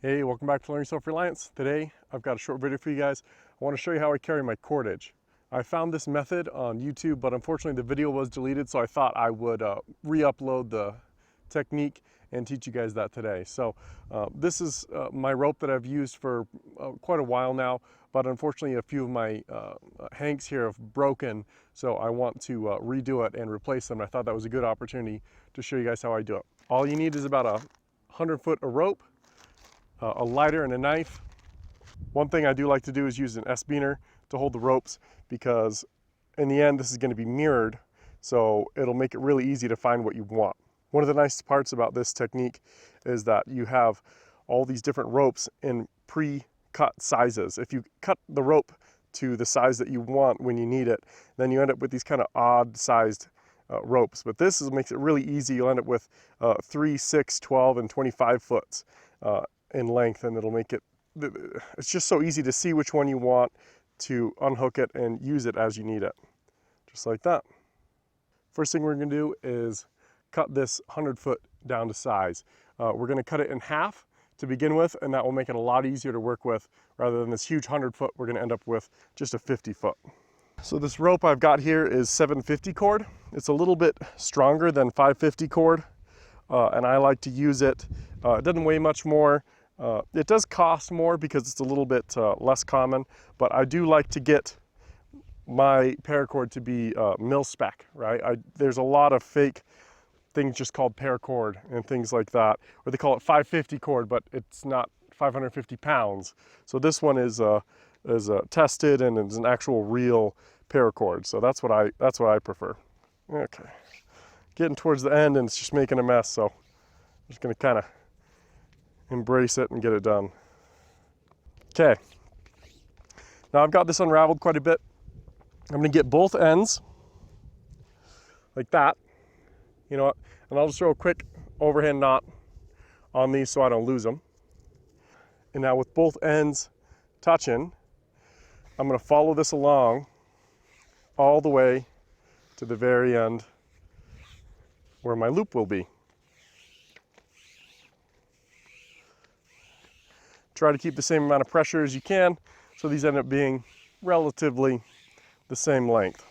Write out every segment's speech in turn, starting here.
Hey, welcome back to Learning Self-Reliance. Today, I've got a short video for you guys. I want to show you how I carry my cordage. I found this method on YouTube, but unfortunately the video was deleted, so I thought I would re-upload the technique and teach you guys that today. So this is my rope that I've used for quite a while now, but unfortunately a few of my hanks here have broken, so I want to redo it and replace them. I thought that was a good opportunity to show you guys how I do it. All you need is about 100 foot of rope, a lighter and a knife. One thing I do like to do is use an S-beaner to hold the ropes, because in the end this is going to be mirrored, so it'll make it really easy to find what you want. One of the nice parts about this technique is that you have all these different ropes in pre-cut sizes. If you cut the rope to the size that you want when you need it, then you end up with these kind of odd sized ropes. But this makes it really easy. You'll end up with 3, 6, 12, and 25 foots in length, and it'll make it, it's just so easy to see which one you want, to unhook it and use it as you need it, just like that. First thing we're going to do is cut this 100 foot down to size. We're going to cut it in half to begin with, and that will make it a lot easier to work with. Rather than this huge 100 foot, we're going to end up with just a 50 foot. So this rope I've got here is 750 cord. It's a little bit stronger than 550 cord, and I like to use it. It doesn't weigh much more. It does cost more because it's a little bit less common, but I do like to get my paracord to be mil spec, right? There's a lot of fake things just called paracord and things like that, or they call it 550 cord, but it's not 550 pounds. So this one is tested and is an actual real paracord. So that's what I prefer. Okay, getting towards the end and it's just making a mess, so I'm just gonna kind of embrace it and get it done. Okay, now I've got this unraveled quite a bit. I'm gonna get both ends like that, you know what, and I'll just throw a quick overhand knot on these so I don't lose them. And now with both ends touching, I'm gonna follow this along all the way to the very end where my loop will be. Try to keep the same amount of pressure as you can, so these end up being relatively the same length.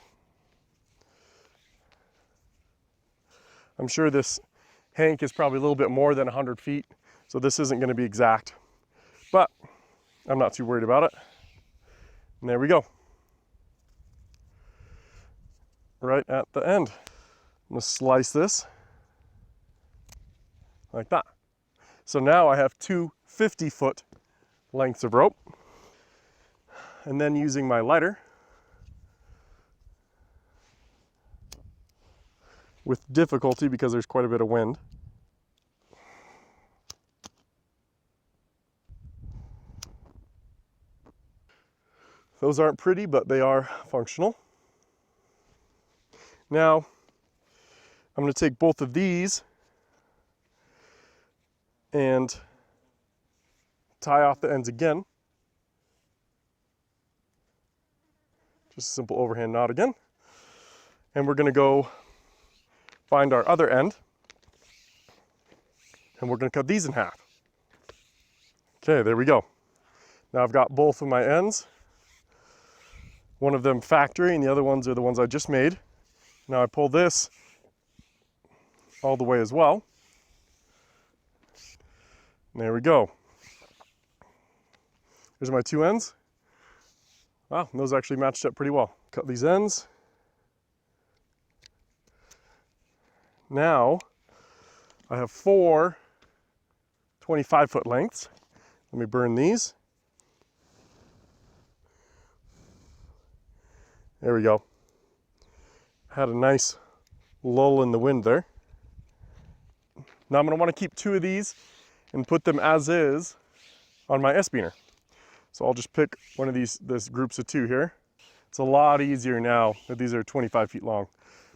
I'm sure this hank is probably a little bit more than 100 feet, so this isn't going to be exact, but I'm not too worried about it. And there we go. Right at the end. I'm going to slice this like that. So now I have two 50-foot lengths of rope, and then using my lighter, with difficulty because there's quite a bit of wind, those aren't pretty, but they are functional. Now I'm going to take both of these and tie off the ends again. Just a simple overhand knot again. And we're going to go find our other end, and we're going to cut these in half. Okay, there we go. Now I've got both of my ends. One of them factory and the other ones are the ones I just made. Now I pull this all the way as well. And there we go. Here's my two ends. Wow, those actually matched up pretty well. Cut these ends. Now I have four 25-foot lengths. Let me burn these. There we go. Had a nice lull in the wind there. Now I'm going to want to keep two of these and put them as is on my S-beaner. So I'll just pick one of these, this groups of two here. It's a lot easier now that these are 25 feet long.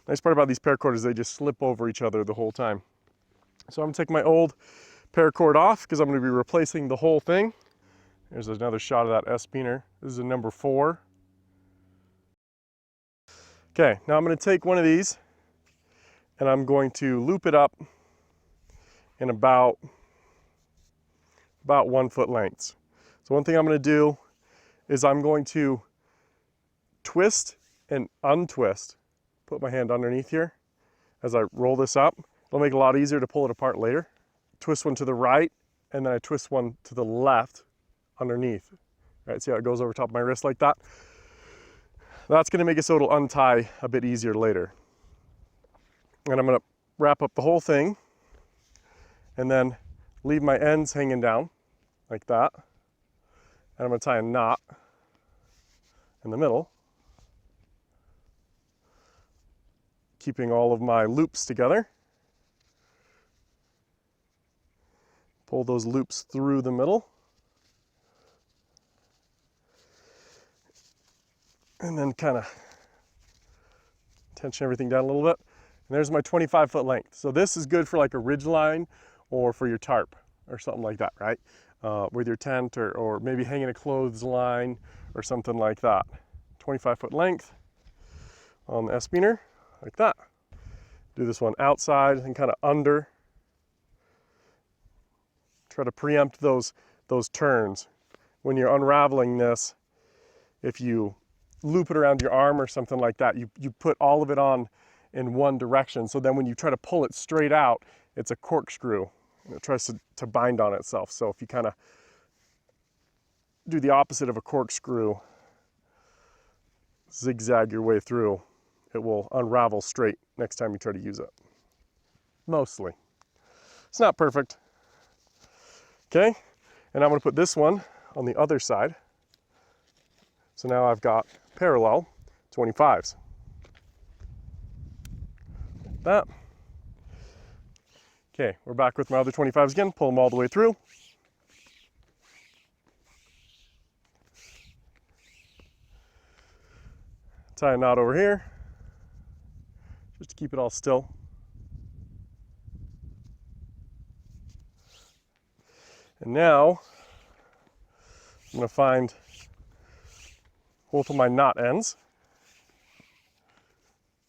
Nice part about these paracord is they just slip over each other the whole time. So I'm going to take my old paracord off because I'm going to be replacing the whole thing. There's another shot of that S-beaner. This is a number 4. Okay, now I'm going to take one of these and I'm going to loop it up in about about 1 foot lengths. So one thing I'm going to do is I'm going to twist and untwist, put my hand underneath here as I roll this up. It'll make it a lot easier to pull it apart later. Twist one to the right, and then I twist one to the left underneath. Right, see how it goes over top of my wrist like that? That's going to make it so it'll untie a bit easier later. And I'm going to wrap up the whole thing and then leave my ends hanging down like that. And I'm going to tie a knot in the middle, keeping all of my loops together. Pull those loops through the middle. And then kind of tension everything down a little bit. And there's my 25-foot length. So this is good for like a ridge line or for your tarp or something like that, right? With your tent or maybe hanging a clothesline or something like that. 25-foot length on the S-beaner, like that. Do this one outside and kind of under. Try to preempt those turns. When you're unraveling this, if you loop it around your arm or something like that, you put all of it on in one direction. So then when you try to pull it straight out, it's a corkscrew. And it tries to bind on itself. So if you kind of do the opposite of a corkscrew, zigzag your way through, it will unravel straight next time you try to use it. Mostly. It's not perfect. Okay, and I'm going to put this one on the other side. So now I've got parallel 25s. Like that. Okay, we're back with my other 25s again. Pull them all the way through. Tie a knot over here, just to keep it all still. And now, I'm going to find both of my knot ends.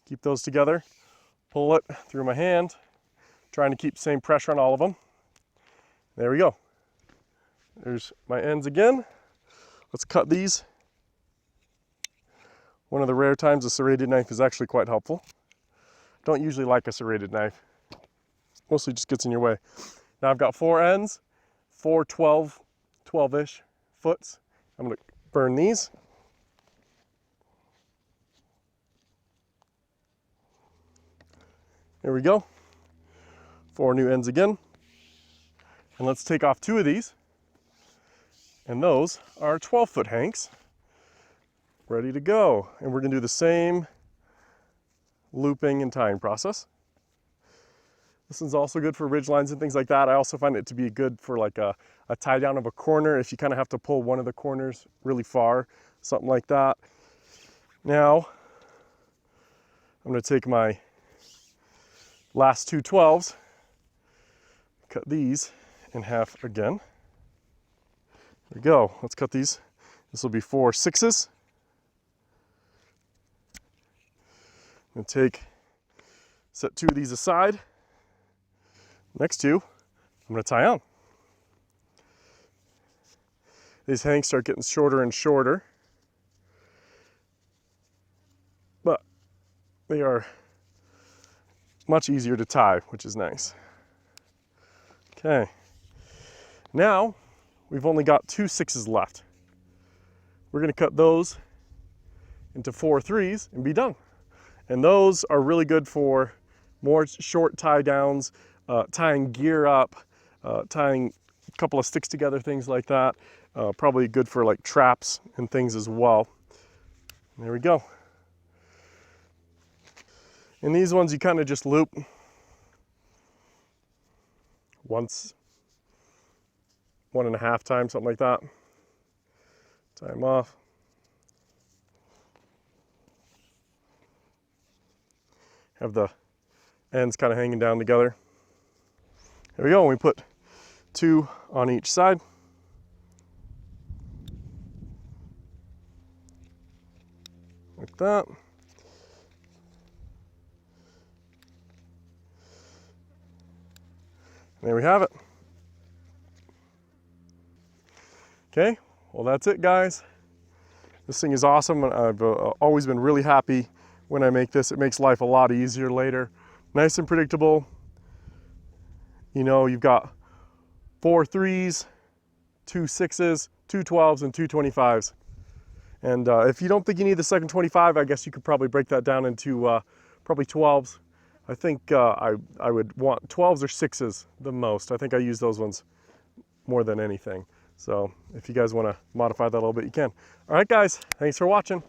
Keep those together, pull it through my hand, trying to keep the same pressure on all of them. There we go. There's my ends again. Let's cut these. One of the rare times a serrated knife is actually quite helpful. Don't usually like a serrated knife. Mostly just gets in your way. Now I've got 4 ends, 4 12-ish foots. I'm going to burn these. There we go. 4 new ends again. And let's take off 2 of these. And those are 12-foot hanks. Ready to go. And we're going to do the same looping and tying process. This one's also good for ridge lines and things like that. I also find it to be good for like a tie down of a corner if you kind of have to pull one of the corners really far, something like that. Now, I'm going to take my last 2 12s, cut these in half again. There we go. Let's cut these. This will be 4 6s. I'm going to set 2 of these aside. Next 2, I'm going to tie on. These hanks start getting shorter and shorter, but they are much easier to tie, which is nice. Okay, now we've only got 2 6s left. We're going to cut those into 4 3s and be done. And those are really good for more short tie downs, tying gear up, tying a couple of sticks together, things like that. Probably good for like traps and things as well. There we go. And these ones you kind of just loop once, 1.5 times, something like that. Tie them off. Have the ends kind of hanging down together. There we go. We put 2 on each side. Like that. There we have it. Okay, well that's it guys. This thing is awesome. I've always been really happy when I make this. It makes life a lot easier later. Nice and predictable. You know, you've got 4 3s, 2 6s, 2 12s, and 2 25s. And if you don't think you need the second 25, I guess you could probably break that down into probably 12s. I think I would want 12s or 6s the most. I think I use those ones more than anything. So if you guys want to modify that a little bit, you can. All right, guys, thanks for watching.